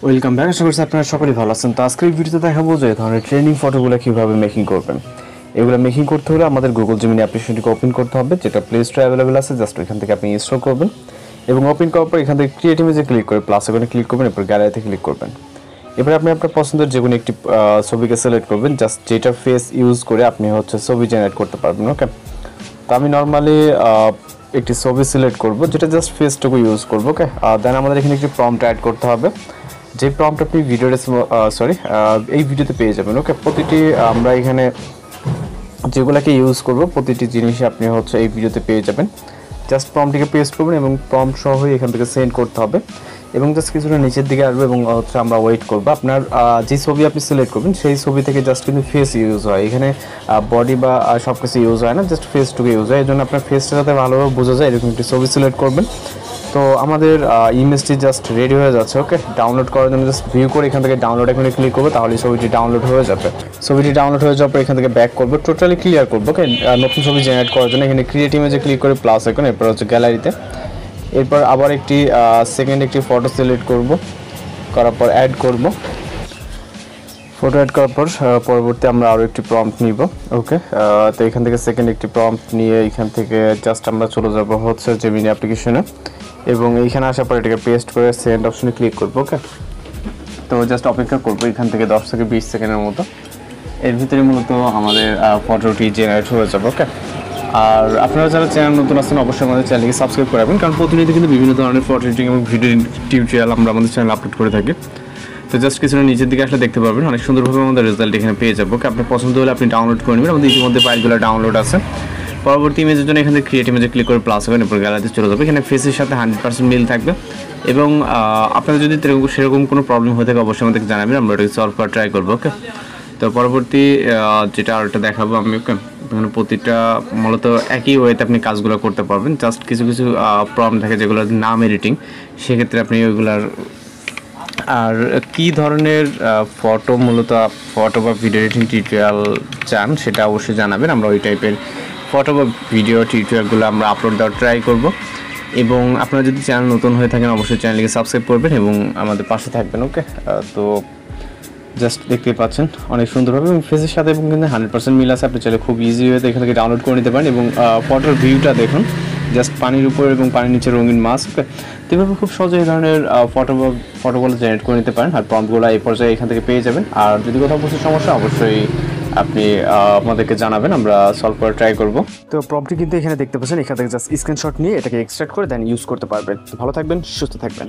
Welcome back. আশা করছি আপনারা সকলেই ভালো আছেন। তো আজকের ভিডিওতে দেখাবো যে এই ধরনের ট্রেনিং ফটোগুলো কীভাবে মেকিং করবেন। এগুলো মেকিং করতে হলে আমাদের গুগল জেমিনি অ্যাপ্লিকেশনটিকে ওপেন করতে হবে, যেটা প্লে স্টোরে অ্যাভেলেবেল আছে। জাস্ট ওইখান থেকে আপনি ইনস্টল করবেন এবং ওপেন করার পর এখান থেকে ক্রিয়েট ইমেজে ক্লিক করে প্লাস আইকনে ক্লিক করবেন, এরপর গ্যালারিতে ক্লিক করবেন। এবার আপনি আপনার পছন্দের যে কোনো একটি ছবিকে সিলেক্ট করবেন, জাস্ট যেটা ফেস ইউজ করে আপনি ছবি জেনারেট করতে পারবেন। ওকে, তো আমি নর্মালি একটি ছবি সিলেক্ট করব, যেটা জাস্ট ফেসটুকু ইউজ করবো। ওকে, দেন আমাদের এখানে একটি প্রম্পট অ্যাড করতে হবে, যে প্রম্পট আপনি এই ভিডিওতে পেয়ে যাবেন। ওকে, প্রতিটি আমরা এখানে যেগুলোকে ইউজ করব প্রতিটি জিনিস আপনি এই ভিডিওতে পেয়ে যাবেন। জাস্ট প্রম্পটটিকে পেস্ট করবেন এবং প্রম্পট সহ এখান থেকে সেন্ড করতে হবে এবং জাস্ট কিছুটা নিচের দিকে আসবে এবং আমরা ওয়েট করব। আপনার যে ছবি আপনি সিলেক্ট করবেন সেই ছবি থেকে জাস্ট কিন্তু ফেস ইউজ হয়, এখানে বডি বা সব কিছু ইউজ হয় না, জাস্ট ফেসটুকু ইউজ হয়। এই জন্য আপনার ফেসটা যাতে ভালোভাবে বোঝা যায় এরকম একটি ছবি সিলেক্ট করবেন। তো আমাদের ইমেজটি জাস্ট রেডি হয়ে যাচ্ছে। ওকে, ডাউনলোড করার জন্য জাস্ট ভিউ করে এখান থেকে ডাউনলোড এখানে ক্লিক করবো, তাহলে ছবিটি ডাউনলোড হয়ে যাবে। ছবিটি ডাউনলোড হয়ে যাওয়ার পর এখান থেকে ব্যাক করবো, টোটালি ক্লিয়ার করবো। ওকে, নতুন ছবি জেনারেট করার জন্য এখানে ক্রিয়েট ইমেজে ক্লিক করে প্লাস আইকন, এরপর গ্যালারিতে, এরপর আবার একটি সেকেন্ড একটি ফটো সিলেক্ট করব, করার পর অ্যাড করব। ফটো অ্যাড করার পর পরবর্তী আমরা আরও একটি প্রম্পট নিব। ওকে, তো এখান থেকে সেকেন্ড একটি প্রম্পট নিয়ে এখান থেকে জাস্ট আমরা চলে যাব জেমিনি অ্যাপ্লিকেশনে এবং এইখানে আসার পর এটাকে পেস্ট করে সেন্ড অপশনে ক্লিক করব। ওকে, তো জাস্ট অপেক্ষা করব এখান থেকে 10 থেকে 20 সেকেন্ডের মতো। এর ভিতরে মূলত আমাদের ফটোটি জেনারেট হয়ে যাবে। ওকে, আর আপনারা যারা চ্যানেল নতুন আছেন অবশ্যই আমাদের চ্যানেলকে সাবস্ক্রাইব করে রাখবেন, কারণ প্রতিনিয়ত কিন্তু বিভিন্ন ধরনের ফটো এডিটিং এবং ভিডিও টিউটোরিয়াল আমরা আমাদের চ্যানেলে আপলোড করে থাকি। তো জাস্ট কিছুটা নিচের দিকে আসলে দেখতে পারবেন অনেক সুন্দরভাবে আমাদের রেজাল্ট এখানে পেয়ে যাবো। ওকে, আপনার পছন্দ হলে আপনি ডাউনলোড করে নেবেন, আমাদের ইতিমধ্যে ফাইলগুলো ডাউনলোড আছে। পরবর্তী ইমেজের জন্য এখান থেকে ক্রিয়েট ইমেজে ক্লিক করে প্লাস হবেন, এরপর গ্যালারিতে চলে যাবে। এখানে ফেসের সাথে 100% মিল থাকবে এবং আপনাদের যদি সেরকম কোনো প্রবলেম হয়ে থাকে অবশ্যই আমাদেরকে জানাবেন, আমরা ওটাকে সলভ করার ট্রাই করবো। ওকে, তো পরবর্তী যেটা আরেকটা দেখাবো আমি। ওকে, এখানে প্রতিটা মূলত একই ওয়েতে আপনি কাজগুলো করতে পারবেন। জাস্ট কিছু কিছু প্রবলেম থাকে যেগুলো নাম এডিটিং, সেক্ষেত্রে আপনি ওইগুলার আর কী ধরনের ফটো বা ভিডিও এডিটিং টিউটোরিয়াল চান সেটা অবশ্যই জানাবেন, আমরা ওই টাইপের ফটো বা ভিডিও টিউটোরিয়ালগুলো আমরা আপলোড দেওয়ার ট্রাই করব। এবং আপনারা যদি চ্যানেল নতুন হয়ে থাকেন অবশ্যই চ্যানেলকে সাবস্ক্রাইব করবেন এবং আমাদের পাশে থাকবেন। ওকে, তো জাস্ট দেখতে পাচ্ছেন অনেক সুন্দরভাবে এবং ফেসের সাথে এবং কিন্তু 100% মিল আছে। আপনি চাইলে খুব ইজি ওয়েতে এখান থেকে ডাউনলোড করে নিতে পারেন এবং ফটোর ভিউটা দেখুন, জাস্ট পানির উপর এবং পানির নিচে রঙিন মাছ। ওকে, তো এভাবে খুব সহজে এই ধরনের ফটোগুলো জেনারেট করে নিতে পারেন আর প্রম্পটগুলো এই পর্যায়ে এখান থেকে পেয়ে যাবেন। আর যদি কোথাও কিছু সমস্যা অবশ্যই আপনি আমাদেরকে জানাবেন, আমরা সলভ করার ট্রাই করব। তো প্রম্পটটি কিন্তু এখানে দেখতে পাচ্ছেন, এখান থেকে জাস্ট স্ক্রিনশট নিয়ে এটাকে এক্সট্রাক্ট করে দেন ইউজ করতে পারবেন। তো ভালো থাকবেন, সুস্থ থাকবেন।